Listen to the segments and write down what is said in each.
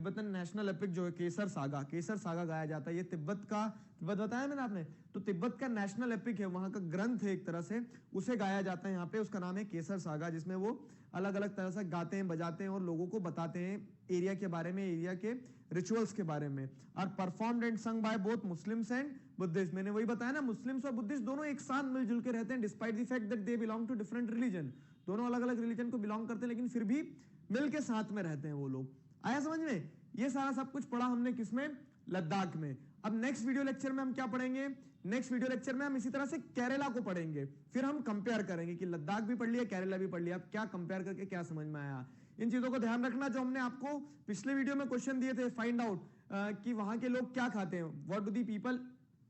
Tibetan national epic जो है केसर saga गाया जाता है। ये तिब्बत बताया मैंने आपने, तो तिब्बत का नेशनल एपिक है, वहां का ग्रंथ है एक तरह से, उसे गाया जाता है यहाँ पे। उसका नाम है केसर सागा, जिसमें वो अलग अलग तरह से गाते हैं, बजाते हैं और लोगों को बताते हैं एरिया के बारे में, एरिया के रिचुअल्स के बारे में। और performed and sung by both Muslims and Buddhist. मैंने वही बताया ना, मुस्लिम्स और बुद्धिस्ट दोनों एक साथ मिलजुल के रहते हैं, despite the fact that they belong to different religion. दोनों अलग अलग रिलीजन को बिलोंग करते हैं, लेकिन फिर भी मिलके साथ में रहते हैं वो लोग। आया समझ में? ये सारा सब कुछ पढ़ा हमने किसमें? लद्दाख में। अब नेक्स्ट वीडियो लेक्चर में हम क्या पढ़ेंगे? नेक्स्ट वीडियो लेक्चर में हम इसी तरह से केरला को पढ़ेंगे, फिर हम कंपेयर करेंगे कि लद्दाख भी पढ़ लिया, केरला भी पढ़ लिया, अब क्या कंपेयर करके क्या समझ में आया। इन चीजों को ध्यान रखना जो हमने आपको पिछले वीडियो में क्वेश्चन दिए थे, फाइंड आउट कि वहां के लोग क्या खाते हैं, what do the people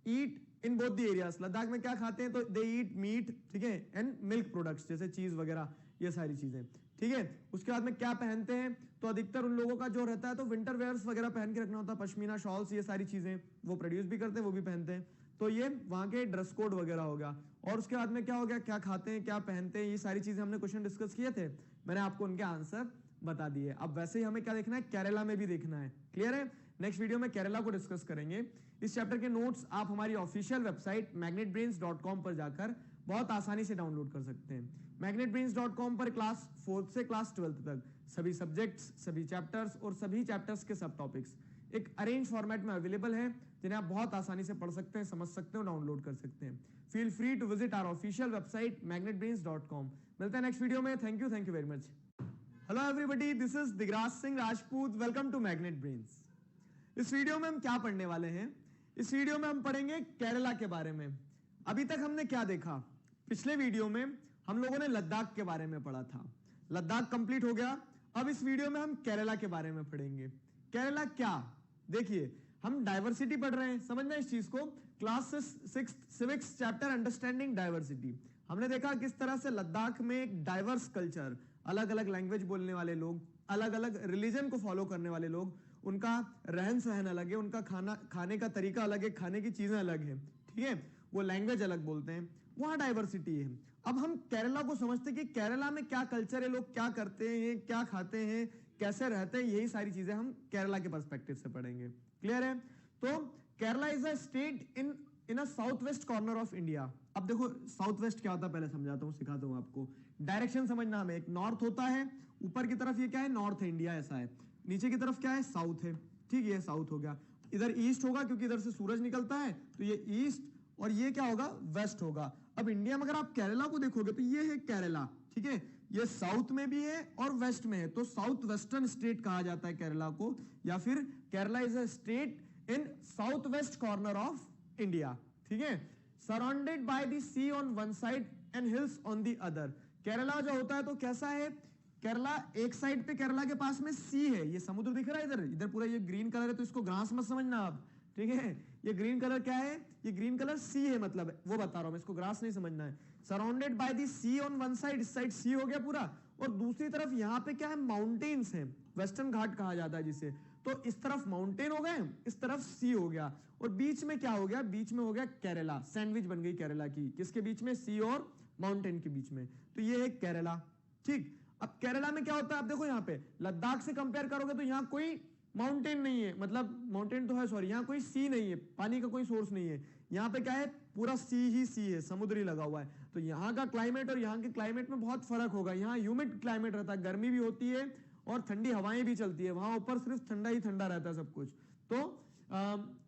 eat in both the areas. Ladakh में क्या खाते हैं? तो दे ईट मीट, ठीक है, एंड मिल्क प्रोडक्ट्स जैसे चीज वगैरह, ये सारी चीजें, ठीक है। उसके बाद में क्या पहनते हैं? तो अधिकतर उन लोगों का जो रहता है तो विंटर वेयर्स वगैरह पहन के रखना होता है, पश्मीना शॉल्स, ये सारी चीजें वो प्रोड्यूस भी करते हैं, वो भी पहनते हैं। तो ये वहां के ड्रेस कोड वगैरह हो गया। और उसके बाद में क्या हो गया, क्या खाते हैं, क्या पहनते हैं, ये सारी चीजें हमने क्वेश्चन डिस्कस किए थे, मैंने आपको उनके आंसर बता दिए। अब वैसे ही हमें क्या देखना है? केरला में भी देखना है। क्लियर है? नेक्स्ट वीडियो में केरला को डिस्कस करेंगे। इस चैप्टर के नोट्स आप हमारी ऑफिशियल वेबसाइट magnetbrains.com पर जाकर बहुत आसानी से डाउनलोड कर सकते हैं। magnetbrains.com पर क्लास 4th से क्लास 12th तक सभी सब्जेक्ट्स, सभी चैप्टर्स और सभी चैप्टर्स के सब टॉपिक्स एक अरेंज फॉर्मेट में अवेलेबल है, जिन्हें आप बहुत आसानी से पढ़ सकते हैं, समझ सकते हैं, डाउनलोड कर सकते हैं। Feel free to visit our official website magnetbrains.com। मिलते हैं नेक्स्ट वीडियो में। Thank you very much. Hello everybody, this is Digraj Singh Rajput, welcome to magnet brains. इस वीडियो में हम क्या पढ़ने वाले हैं? इस वीडियो में हम पढ़ेंगे केरला के बारे में। अभी तक हमने क्या देखा? पिछले वीडियो में हम लोगों ने लद्दाख के बारे में पढ़ा था, लद्दाख कंप्लीट हो गया। अब इस वीडियो में हम केरला के बारे में पढ़ेंगे। केरला क्या? देखिए, हम डाइवर्सिटी पढ़ रहे हैं, समझना इस चीज को। Class 6 civics chapter understanding diversity. हमने देखा किस तरह से लद्दाख में एक डाइवर्स कल्चर, अलग अलग लैंग्वेज बोलने वाले लोग, अलग अलग रिलीजन को फॉलो करने वाले लोग, उनका रहन सहन अलग है, उनका खाने का तरीका अलग है, खाने की चीजें अलग है, ठीक है, वो लैंग्वेज अलग बोलते हैं, वहां डाइवर्सिटी है। अब हम केरला को समझते हैं कि केरला में क्या कल्चर है, लोग क्या करते हैं, क्या खाते हैं, कैसे रहते हैं, यही सारी चीजें हम केरला के पर्सपेक्टिव से पढ़ेंगे। क्लियर है? तो Kerala is a state in a south west corner of India. अब देखो साउथ वेस्ट क्या होता है, पहले समझाता हूं, सिखाता हूं आपको। डायरेक्शन समझना हमें, एक नॉर्थ होता है, ऊपर की तरफ ये क्या है? नॉर्थ है, इंडिया ऐसा है। नीचे की तरफ क्या है? साउथ है, ठीक है, साउथ हो गया। इधर ईस्ट होगा क्योंकि इधर से सूरज निकलता है, तो ये ईस्ट, और ये क्या होगा? वेस्ट होगा। अब इंडिया में अगर आप केरला को देखोगे तो ये है केरला, ठीक है, ये साउथ में भी है और वेस्ट में है, तो साउथ वेस्टर्न स्टेट कहा जाता है केरला को, या फिर Kerala is a state in south west corner of India, ठीक है, surrounded by the sea on one side and hills on the other. Kerala जो होता है तो कैसा है? केरला एक साइड पे केरला के पास में सी है, ये समुद्र दिख रहा है इधर, इधर पूरा ये ग्रीन कलर है, तो इसको ग्रास मत समझना आप, ठीक है। ये ग्रीन कलर क्या है? ये ग्रीन कलर सी है, मतलब वो बता रहा हूं मैं, इसको ग्रास नहीं समझना है। Surrounded by the sea on one side, इस साइड सी हो गया पूरा, और दूसरी तरफ यहां पे क्या है? माउंटेन्स है, वेस्टर्न घाट कहा जाता है जिसे। तो इस तरफ माउंटेन हो गए, इस तरफ सी हो गया, और बीच में क्या हो गया? बीच में हो गया केरला, सैंडविच बन गई केरला की, किसके बीच में? सी और माउंटेन के बीच में। तो ये है केरला, ठीक। अब केरला में क्या होता है? आप देखो यहाँ पे लद्दाख से कंपेयर करोगे तो यहाँ कोई माउंटेन नहीं है, मतलब माउंटेन तो है, सॉरी, यहाँ कोई सी नहीं है, पानी का कोई सोर्स नहीं है। यहाँ पे क्या है? पूरा सी ही सी है, समुद्री लगा हुआ है। तो यहाँ का क्लाइमेट और यहाँ के क्लाइमेट में बहुत फर्क होगा। यहाँ ह्यूमिड क्लाइमेट रहता है, गर्मी भी होती है और ठंडी हवाएं भी चलती है, वहां ऊपर सिर्फ ठंडा ही ठंडा रहता है सब कुछ। तो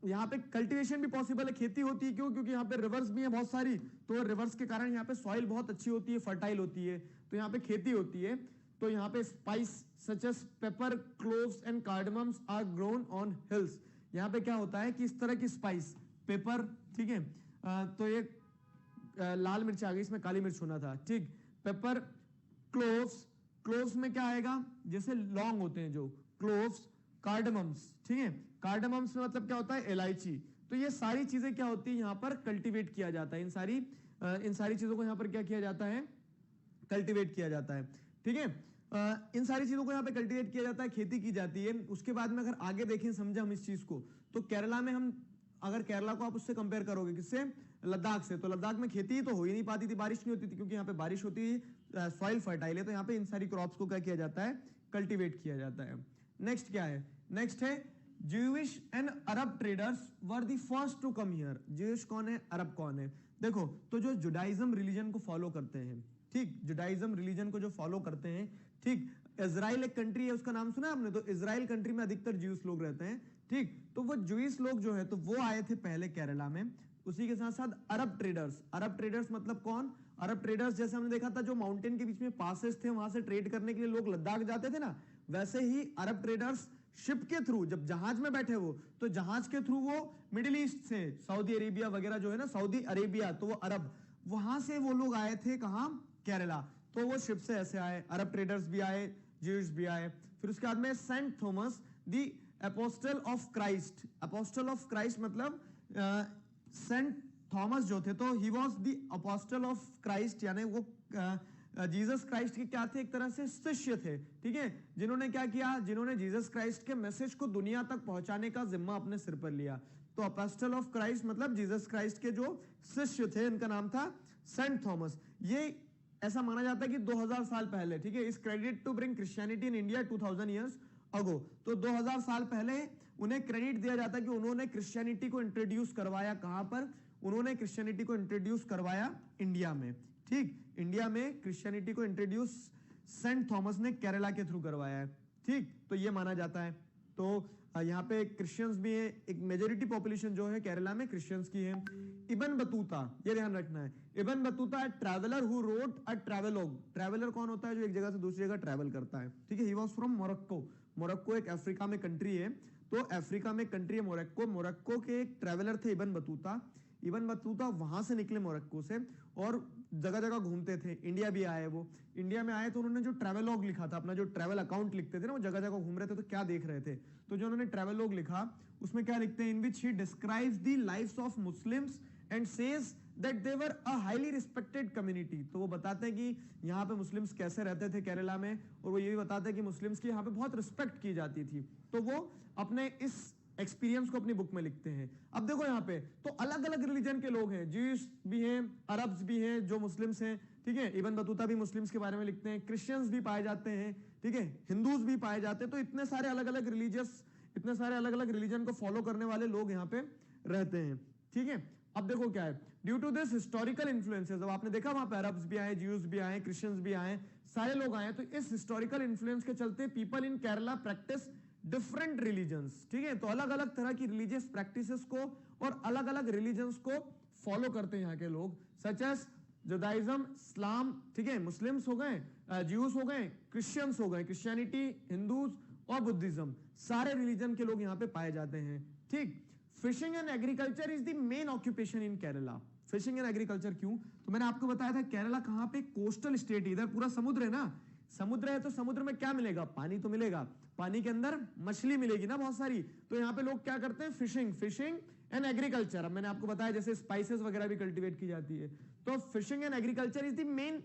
यहाँ पे कल्टीवेशन भी पॉसिबल है, खेती होती है, क्यों? क्योंकि यहाँ पे रिवर्स भी है बहुत सारी, तो रिवर्स के कारण यहाँ पे सॉइल बहुत अच्छी होती है, फर्टाइल होती है, तो यहाँ पे खेती होती है। तो यहाँ पे spice such as pepper, cloves and cardamoms are grown on hills. यहाँ पे क्या होता है कि इस तरह की स्पाइस, पेपर, ठीक है, तो ये लाल मिर्च आ गई, इसमें काली मिर्च होना था, ठीक, पेपर, क्लोव्स, क्लोव्स में क्या आएगा? जैसे लौंग होते हैं जो, क्लोव्स, कार्डमम्स, ठीक है, कार्डमम्स में मतलब क्या होता है? इलायची। तो ये सारी चीजें क्या होती है? यहाँ पर कल्टीवेट किया जाता है, इन सारी चीजों को यहाँ पर क्या किया जाता है? कल्टीवेट किया जाता है, ठीक है। इन सारी चीजों को यहाँ पे कल्टीवेट किया जाता है, खेती की जाती है। उसके बाद में अगर आगे देखें, समझे हम इस चीज को, तो केरला में हम अगर केरला को आप उससे कंपेयर करोगे, किससे? लद्दाख से, तो लद्दाख में खेती तो हो ही नहीं पाती थी, बारिश नहीं होती थी, क्योंकि यहाँ पे बारिश होती है, सॉइल फर्टाइल है, तो यहाँ पे इन सारी क्रॉप्स को क्या किया जाता है? कल्टीवेट किया जाता है। नेक्स्ट क्या है? नेक्स्ट है Jewish and Arab traders were the first to come here. Jewish कौन है, अरब कौन है? देखो तो जो जुडाइज्म रिलीजन को फॉलो करते हैं, ठीक, जुडाइज्म रिलीजन को जो फॉलो करते हैं, ठीक, इजराइल एक कंट्री है, उसका नाम सुना है आपने? तो इजराइल कंट्री में अधिकतर ज्यूस लोग रहते हैं, ठीक। तो वो ज्यूइश लोग जो है तो वो आए थे पहले केरला में। उसी के साथ साथ अरब ट्रेडर्स, अरब ट्रेडर्स मतलब कौन? अरब ट्रेडर्स जैसे हमने देखा था जो माउंटेन के बीच में पासेस थे वहां से ट्रेड करने के लिए लोग लद्दाख जाते थे ना, वैसे ही अरब ट्रेडर्स शिप के थ्रू, जब जहाज में बैठे वो, तो जहाज के थ्रू वो मिडिल ईस्ट से, सऊदी अरेबिया वगैरह जो है ना, सऊदी अरेबिया तो वो अरब, वहां से वो लोग आए थे कहां? केरला। तो वो शिप से ऐसे आए, अरब ट्रेडर्स भी आए, ज्यूज भी आए। फिर उसके बाद में Saint Thomas the apostle of Christ, apostle of Christ मतलब सेंट थॉमस जो थे तो he was the apostle of Christ, यानी वो जीसस क्राइस्ट के क्या थे? एक तरह से शिष्य थे, ठीक है, जिन्होंने क्या किया? जिन्होंने जीसस क्राइस्ट के मैसेज को दुनिया तक पहुंचाने का जिम्मा अपने सिर पर लिया। तो अपोस्टल ऑफ क्राइस्ट मतलब जीसस क्राइस्ट के जो शिष्य थे, इनका नाम था सेंट थॉमस। ये ऐसा माना जाता है कि 2000 साल पहले, ठीक है, is credit to bring Christianity in India 2000 years ago. तो 2000 साल पहले उन्हें क्रेडिट दिया जाता है कि उन्होंने क्रिश्चियनिटी को इंट्रोड्यूस करवाया। कहां पर? उन्होंने क्रिश्चियनिटी को इंट्रोड्यूस करवाया इंडिया में, ठीक, इंडिया में क्रिश्चियनिटी को इंट्रोड्यूस सेंट थॉमस ने केरला के थ्रू करवाया है, ठीक। तो ये माना जाता है। तो यहाँ पे क्रिश्चियंस भी है, एक मेजोरिटी पॉपुलेशन जो है केरला में क्रिश्चियंस की है। इब्न बतूता, ये ध्यान रखना है, Ibn Battuta traveller who wrote a travelogue. Traveller कौन होता है? जो एक जगह से दूसरी जगह ट्रैवल करता है, ठीक है। He was from Morocco. Morocco एक अफ्रीका में कंट्री है, तो अफ्रीका में कंट्री है मोरक्को। मोरक्को के एक ट्रैवलर थे इब्न बतूता। इब्न बतूता वहां से निकले मोरक्को से और जगह जगह घूमते थे। इंडिया भी आए, वो इंडिया में आए तो उन्होंने जो ट्रैवलॉग लिखा था, अपना जो ट्रैवल अकाउंट लिखते थे ना, वो जगह जगह घूम रहे थे तो क्या देख रहे थे, तो जो उन्होंने ट्रैवलॉग लिखा उसमें क्या लिखते हैं? In which he describes the lives of Muslims and says that they were a highly respected community. तो वो बताते हैं कि यहाँ पे मुस्लिम्स कैसे रहते थे केरला में, और वो ये भी बताते हैं कि मुस्लिम्स की यहाँ पे बहुत रिस्पेक्ट की जाती थी। तो वो अपने इस एक्सपीरियंस को अपनी बुक में लिखते हैं। अब देखो यहाँ पे तो अलग अलग रिलीजन के लोग हैं, ज्यूस भी हैं, अरब्स भी हैं, जो मुस्लिम्स हैं, ठीक है। इब्न बतूता भी मुस्लिम्स के बारे में लिखते हैं, क्रिश्चियंस भी पाए जाते हैं, ठीक है, हिंदूज भी पाए जाते हैं। तो इतने सारे अलग अलग रिलीजन को फॉलो करने वाले लोग यहाँ पे रहते हैं, ठीक है। अब देखो क्या है, due to this historical influences, अब आपने देखा वहां पे अरब्स भी आए, ज्यूज भी आए, क्रिश्चियंस भी आए, सारे लोग आए। तो इस हिस्टोरिकल इन्फ्लुएंस के चलते people in Kerala practice different religions, ठीक है। तो अलग अलग तरह की रिलीजियस प्रैक्टिसेस को और अलग अलग रिलीजन्स को फॉलो करते हैं यहाँ के लोग, सच एज जुदाइज्म, इस्लाम, ठीक है, मुस्लिम्स हो गए, ज्यूस हो गए, क्रिश्चियंस हो गए, क्रिश्चियनिटी, हिंदूज और बुद्धिज्म, सारे रिलीजन के लोग यहाँ पे पाए जाते हैं, ठीक। Fishing and agriculture is the main occupation in Kerala. Fishing and agriculture क्यों? तो मैंने आपको बताया था केरला कहां पे? कोस्टल स्टेट, इधर पूरा समुद्र है ना, समुद्र है तो समुद्र में क्या मिलेगा? पानी तो मिलेगा, पानी के अंदर मछली मिलेगी ना बहुत सारी। तो यहाँ पे लोग क्या करते हैं? Fishing and agriculture. अब मैंने आपको बताया जैसे स्पाइसेस वगैरह भी कल्टीवेट की जाती है, तो fishing and agriculture is the main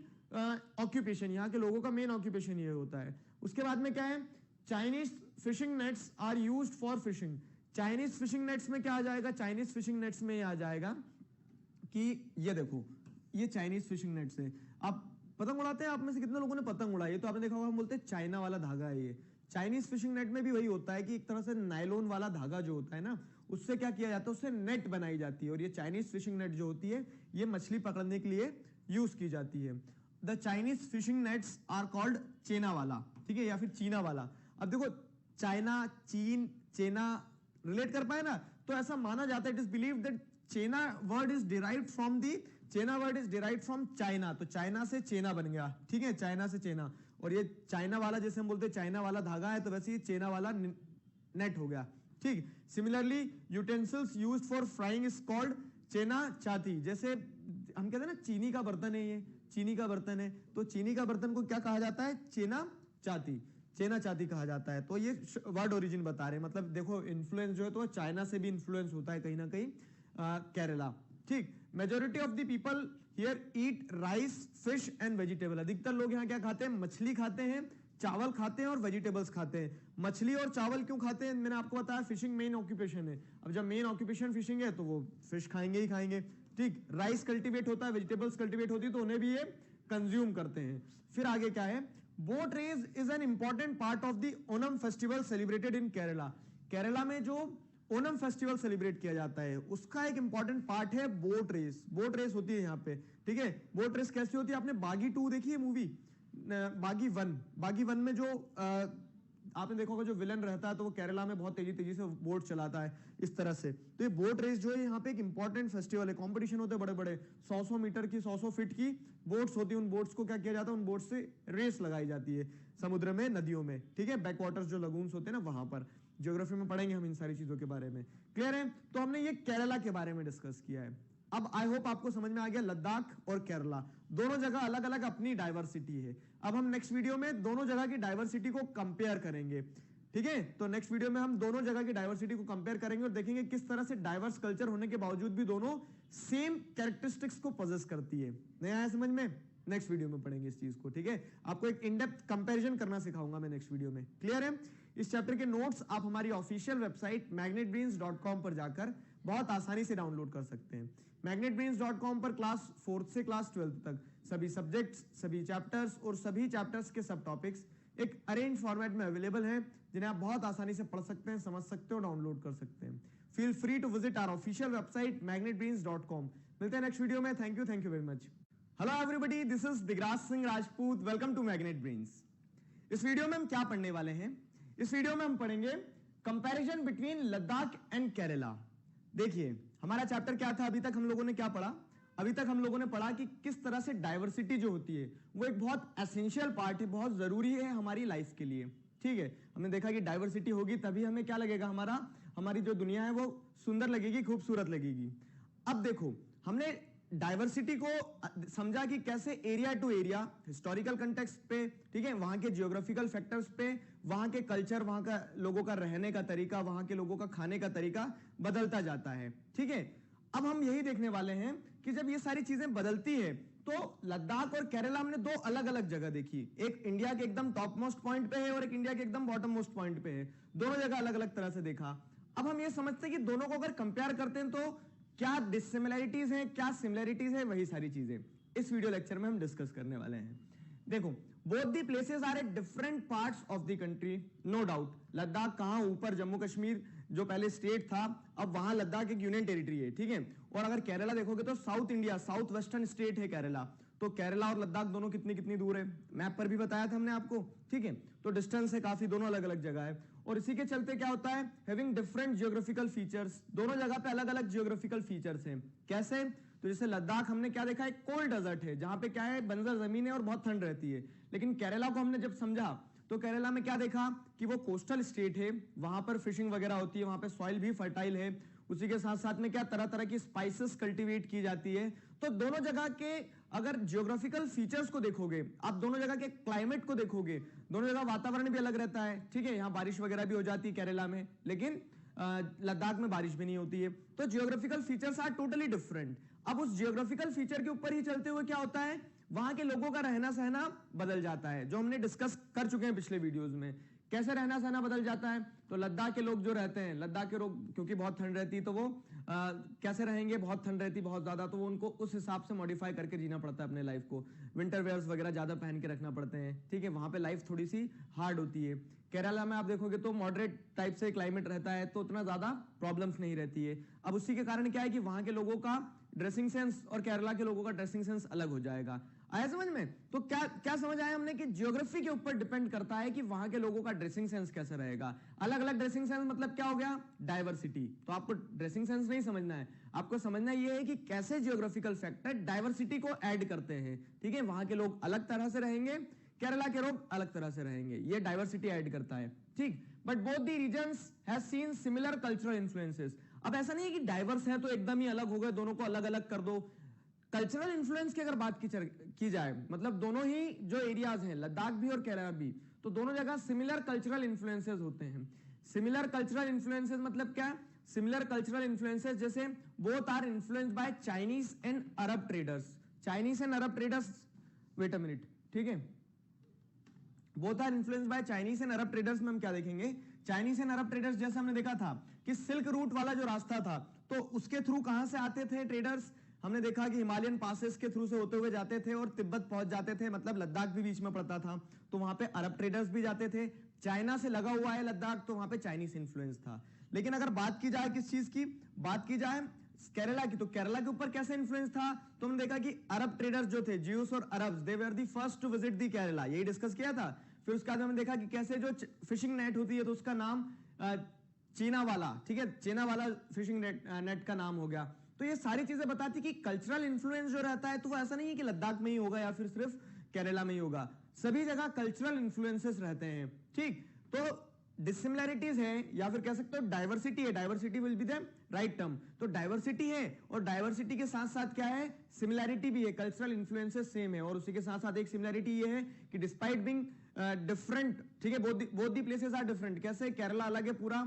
occupation, यहाँ के लोगों का मेन ऑक्यूपेशन ये होता है। उसके बाद में क्या है? Chinese fishing nets are used for fishing. Chinese fishing nets में क्या आ जाएगा? चाइनीज फिशिंग नेट्स में आ जाएगा कि ये देखो, ये चाइनीज फिशिंग नेट्स है। अब पतंग उड़ाते हैं आप में से कितने लोगों ने पतंग उड़ाई है? तो आपने देखा होगा, हम बोलते हैं चाइना वाला धागा है ये। चाइनीज फिशिंग नेट में भी वही होता है कि एक तरह से नायलॉन वाला धागा जो होता है ना, उससे क्या किया जाता है? उससे नेट बनाई जाती है। और ये चाइनीज फिशिंग नेट जो होती है, ये मछली पकड़ने के लिए यूज की जाती है। The Chinese fishing nets are called cheena vala, ठीक है, या फिर चीना वाला। अब देखो चाइना, चीन, चेना रिलेट कर पाए ना, तो ऐसा माना जाता है, it is believed that cheena word is derived from the cheena word is derived from China. तो चाइना से चेना बन गया, ठीक है, चाइना से चेना। और ये चाइना वाला, जैसे हम बोलते हैं चाइना वाला धागा है, तो वैसे ये चेना वाला नेट हो गया, ठीक। Similarly utensils used for frying is called cheena chatti. जैसे हम कहते हैं ना चीनी का बर्तन है, ये चीनी का बर्तन है, तो चीनी का बर्तन को क्या कहा जाता है? चेना चाती, चेना चाती कहा जाता है। तो ये वर्ड ओरिजिन बता रहे हैं, मतलब देखो इन्फ्लुएंस जो है तो चाइना से भी इन्फ्लुएंस होता है कहीं ना कहीं केरला, ठीक। Majority of the people here eat rice, fish and vegetable. अधिकतर लोग यहाँ क्या खाते हैं? मछली खाते हैं, चावल खाते हैं और वेजिटेबल्स खाते हैं। मछली और चावल क्यों खाते हैं? मैंने आपको बताया फिशिंग मेन ऑक्यूपेशन है। अब जब मेन ऑक्यूपेशन फिशिंग है तो वो फिश खाएंगे ही खाएंगे, ठीक। राइस कल्टीवेट होता है, वेजिटेबल्स कल्टीवेट होती है, तो उन्हें भी ये कंज्यूम करते हैं। फिर आगे क्या है? Boat race is an important part of the Onam festival celebrated in Kerala. Kerala में जो ओनम फेस्टिवल सेलिब्रेट किया जाता है उसका एक इंपॉर्टेंट पार्ट है बोट रेस। बोट रेस होती है यहाँ पे, ठीक है। बोट रेस कैसी होती है? आपने बागी 2 देखी है मूवी? बागी वन में जो आपने देखा होगा जो विलन रहता है तो वो केरला में बहुत तेजी तेजी से बोट चलाता है इस तरह से। तो ये बोट रेस जो है यहाँ पे एक इंपॉर्टेंट फेस्टिवल है। कंपटीशन होते हैं बड़े बड़े, 100 मीटर की, 100 फीट की बोट्स होती है। उन बोट्स को क्या किया जाता है? उन बोट्स से रेस लगाई जाती है समुद्र में, नदियों में, ठीक है। बैक वाटर्स जो लगून्स होते हैं ना, वहां पर। ज्योग्राफी में पढ़ेंगे हम इन सारी चीजों के बारे में। क्लियर है? तो हमने ये केरला के बारे में डिस्कस किया है। अब आई होप आपको समझ में आ गया लद्दाख और केरला दोनों जगह अलग अलग अपनी डाइवर्सिटी है। अब हम नेक्स्ट वीडियो में दोनों जगह की डाइवर्सिटी को कंपेयर करेंगे, ठीक है। तो नेक्स्ट वीडियो में हम दोनों जगह की डाइवर्सिटी को कंपेयर करेंगे और देखेंगे किस तरह से डाइवर्स कल्चर होने के बावजूद भी दोनों सेम कैरेक्टरिस्टिक्स को पोजेस करती है। नहीं आया समझ में? नेक्स्ट वीडियो में पढ़ेंगे इस चीज को, ठीक है। आपको एक इनडेप्थ कंपैरिजन करना सिखाऊंगा मैं नेक्स्ट वीडियो में। क्लियर है? इस चैप्टर के नोट्स आप हमारी ऑफिशियल वेबसाइट magnetbrains.com पर जाकर बहुत आसानी से डाउनलोड कर सकते हैं। magnetbrains.com पर क्लास 4th से क्लास 12th तक सभी सब्जेक्ट्स, सभी चैप्टर्स और सभी चैप्टर्स के सब टॉपिक्स एक अरेंज फॉर्मेट में अवेलेबल हैं, जिन्हें आप बहुत आसानी से पढ़ सकते हैं, समझ सकते हैं और डाउनलोड कर सकते हैं। Feel free to visit our official website magnetbrains.com। मिलते हैं नेक्स्ट वीडियो में। Thank you very much. Hello everybody, this is Digraj Singh Rajput. Welcome to magnet brains. इस वीडियो में हम क्या पढ़ने वाले हैं? इस वीडियो में हम पढ़ेंगे comparison between Ladakh and Kerala. देखिए हमारा चैप्टर क्या था, अभी तक हम लोगों ने क्या पढ़ा? अभी तक हम लोगों ने पढ़ा कि किस तरह से डाइवर्सिटी जो होती है वो एक बहुत एसेंशियल पार्ट है, बहुत जरूरी है हमारी लाइफ के लिए, ठीक है। हमने देखा कि डाइवर्सिटी होगी तभी हमें क्या लगेगा, हमारी जो दुनिया है वो सुंदर लगेगी, खूबसूरत लगेगी। अब देखो हमने डाइवर्सिटी को समझा कि कैसे area to area, historical context पे, ठीक है, वहां के जियोग्राफिकल फैक्टर्स पे, वहां के कल्चर, वहां का लोगों का रहने का तरीका, वहां के लोगों का खाने का तरीका बदलता जाता है, ठीक है। अब हम यही देखने वाले हैं कि जब ये सारी चीजें बदलती है तो लद्दाख और केरला हमने दो अलग अलग जगह देखी। एक इंडिया के एकदम टॉप मोस्ट पॉइंट पे है और एक इंडिया के एकदम बॉटम मोस्ट पॉइंट पे है। दोनों जगह अलग अलग तरह से देखा। अब हम ये समझते हैं कि दोनों को अगर कंपेयर करते हैं तो क्या डिसिमिलरिटीज हैं, क्या सिमिलरिटीज है, वही सारी चीजें इस वीडियो लेक्चर में हम डिस्कस करने वाले हैं। देखो both the places are at different parts of the country, no doubt. Ladakh कहां ऊपर जम्मू कश्मीर जो पहले स्टेट था, अब वहां लद्दाख एक यूनियन टेरिटरी है, ठीक है। और अगर केरला देखोगे तो south India, south western state है केरला। तो केरला और लद्दाख दोनों कितनी कितनी दूर है, मैप पर भी बताया था हमने आपको, ठीक है। तो डिस्टेंस है काफी, दोनों अलग अलग जगह है। और इसी के चलते क्या होता है, हैविंग डिफरेंट जियोग्राफिकल फीचर्स, दोनों जगह पे अलग अलग जियोग्राफिकल फीचर्स हैं। कैसे? तो जैसे लद्दाख हमने क्या देखा, एक कोल्ड डेजर्ट है जहां पे क्या है, बंजर जमीन है और बहुत ठंड रहती है। लेकिन केरला को हमने जब समझा तो केरला में क्या देखा कि वो कोस्टल स्टेट है, वहां पर फिशिंग वगैरह होती है, वहां पे सॉइल भी फर्टाइल है। उसी के साथ साथ में क्या तरह तरह की स्पाइसेस कल्टीवेट की जाती है। तो दोनों जगह के अगर जियोग्राफिकल फीचर्स को देखोगे, आप दोनों जगह के क्लाइमेट को देखोगे, दोनों जगह वातावरण भी अलग रहता है, ठीक है। यहाँ बारिश वगैरह भी हो जाती है केरला में, लेकिन लद्दाख में बारिश भी नहीं होती है। तो geographical features are totally different. अब उस जियोग्राफिकल फीचर के ऊपर ही चलते हुए क्या होता है, वहां के लोगों का रहना सहना बदल जाता है, जो हमने डिस्कस कर चुके हैं पिछले वीडियोस में। कैसे रहना सहना बदल जाता है? तो लद्दाख के लोग जो रहते हैं, लद्दाख के लोग क्योंकि बहुत ठंड रहती है तो वो कैसे रहेंगे, बहुत ठंड रहती बहुत ज्यादा, तो वो उनको उस हिसाब से मॉडिफाई करके जीना पड़ता है अपने लाइफ को। विंटर वेयर्स वगैरह ज्यादा पहन के रखना पड़ते हैं, ठीक है। वहां पे लाइफ थोड़ी सी हार्ड होती है। केरला में आप देखोगे तो मॉडरेट टाइप से क्लाइमेट रहता है, तो उतना ज्यादा प्रॉब्लम्स नहीं रहती है। अब उसी के कारण क्या है कि वहां के लोगों का ड्रेसिंग सेंस और केरला के लोगों का ड्रेसिंग सेंस अलग हो जाएगा। आया समझ में? तो क्या क्या समझ आया हमने कि जियोग्राफी के ऊपर डिपेंड करता है कि वहां के लोगों का ड्रेसिंग सेंस कैसा रहेगा। अलग अलग ड्रेसिंग सेंस मतलब क्या हो गया, डाइवर्सिटी। तो आपको ड्रेसिंग सेंस नहीं समझना है, आपको समझना यह है कि कैसे जियोग्राफिकल फैक्टर डाइवर्सिटी को ऐड करते हैं, ठीक है। वहां के लोग अलग तरह से रहेंगे, केरला के लोग अलग तरह से रहेंगे, ये डाइवर्सिटी ऐड करता है, ठीक। But both the regions have seen similar cultural influences. अब ऐसा नहीं है कि डाइवर्स है तो एकदम ही अलग हो गए, दोनों को अलग अलग कर दो। कल्चरल इन्फ्लुएंस की अगर बात की जाए, मतलब दोनों ही जो एरियाज हैं, लद्दाख भी और केरला भी, तो दोनों जगह सिमिलर कल्चरल इन्फ्लुएंसेस होते हैं। सिमिलर कल्चरल इन्फ्लुएंसेस मतलब क्या? सिमिलर कल्चरल इन्फ्लुएंसेस जैसे both are influenced by Chinese and Arab traders. Chinese and Arab traders, wait a minute, ठीक है। Both are influenced by Chinese and Arab traders में हम क्या देखेंगे, चाइनीज एंड अरब ट्रेडर्स जैसे हमने देखा था कि सिल्क रूट वाला जो रास्ता था, तो उसके थ्रू कहां से आते थे ट्रेडर्स, हमने देखा कि हिमालयन पासेस के थ्रू से होते हुए जाते थे और तिब्बत पहुंच जाते थे, मतलब लद्दाख भी बीच में पड़ता था, तो वहां पे अरब ट्रेडर्स भी जाते थे। चाइना से लगा हुआ है लद्दाख, तो वहां पे चाइनीज इन्फ्लुएंस था। लेकिन अगर बात की जाए किस चीज की, बात की जाए केरला की, तो केरला के ऊपर कैसे इन्फ्लुएंस था, तो हमने देखा कि अरब ट्रेडर्स जो थे, ज्यूस और Arabs, they were the first to visit the Kerala, यही डिस्कस किया था। फिर उसके बाद हमने देखा कि कैसे जो फिशिंग नेट होती है तो उसका नाम चीना वाला, ठीक है, चीना वाला फिशिंग नेट का नाम हो गया। तो ये सारी चीजें बताती कि कल्चरल इन्फ्लुएंस जो रहता है तो वो ऐसा नहीं है कि लद्दाख में ही होगा या फिर सिर्फ केरला में ही होगा, सभी जगह कल्चरल इन्फ्लुएंसेस रहते हैं, ठीक। तो डिसिमिलैरिटीज है या फिर कह सकते हो डाइवर्सिटी है, diversity will be the right term. तो डाइवर्सिटी है और डाइवर्सिटी के साथ साथ क्या है, सिमिलैरिटी भी है, कल्चरल इन्फ्लुएंसेस सेम है। और उसी के साथ साथ एक सिमिलैरिटी ये है कि डिस्पाइट बीइंग डिफरेंट, ठीक है, both the places are different. कैसे, केरला अलग है पूरा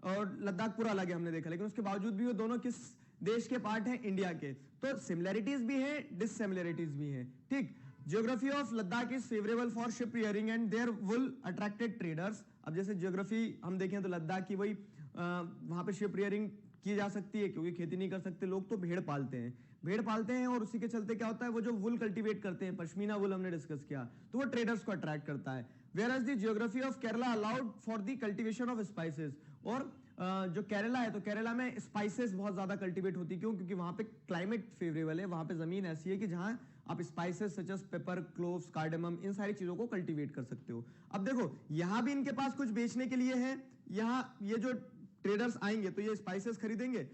और लद्दाख पूरा अलग है, हमने देखा, लेकिन उसके बावजूद भी वो दोनों किस देश के पार्ट हैं, इंडिया के। तो सिमिलैरिटीज भी है, डिससिमिलैरिटीज भी है, ठीक। Geography of Ladakh is favourable for sheep rearing and their wool attracted traders. अब जैसे ज्योग्राफी हम देखें तो लद्दाख की वही वहां पे शिप रियरिंग की जा सकती है, क्योंकि खेती नहीं कर सकते लोग, तो भेड़ पालते हैं, भेड़ पालते हैं और उसी के चलते क्या होता है, वो जो वुल कल्टीवेट करते हैं, पश्मीना वुल हमने डिस्कस किया, तो वो ट्रेडर्स को अट्रैक्ट करता है। Whereas the geography of Kerala allowed for the cultivation of spices, और जो केरला है तो केरला में स्पाइसेस बहुत ज्यादा कल्टीवेट होती है, क्यों, क्योंकि वहां पे क्लाइमेट फेवरेबल है, वहां पे जमीन ऐसी है कि जहां आप spices such as pepper, cloves, cardamom, इन सारी चीजों को कल्टीवेट कर सकते हो। अब देखो यहां भी इनके पास कुछ बेचने के लिए है, यहाँ ये जो ट्रेडर्स आएंगे तो ये स्पाइसेस खरीदेंगे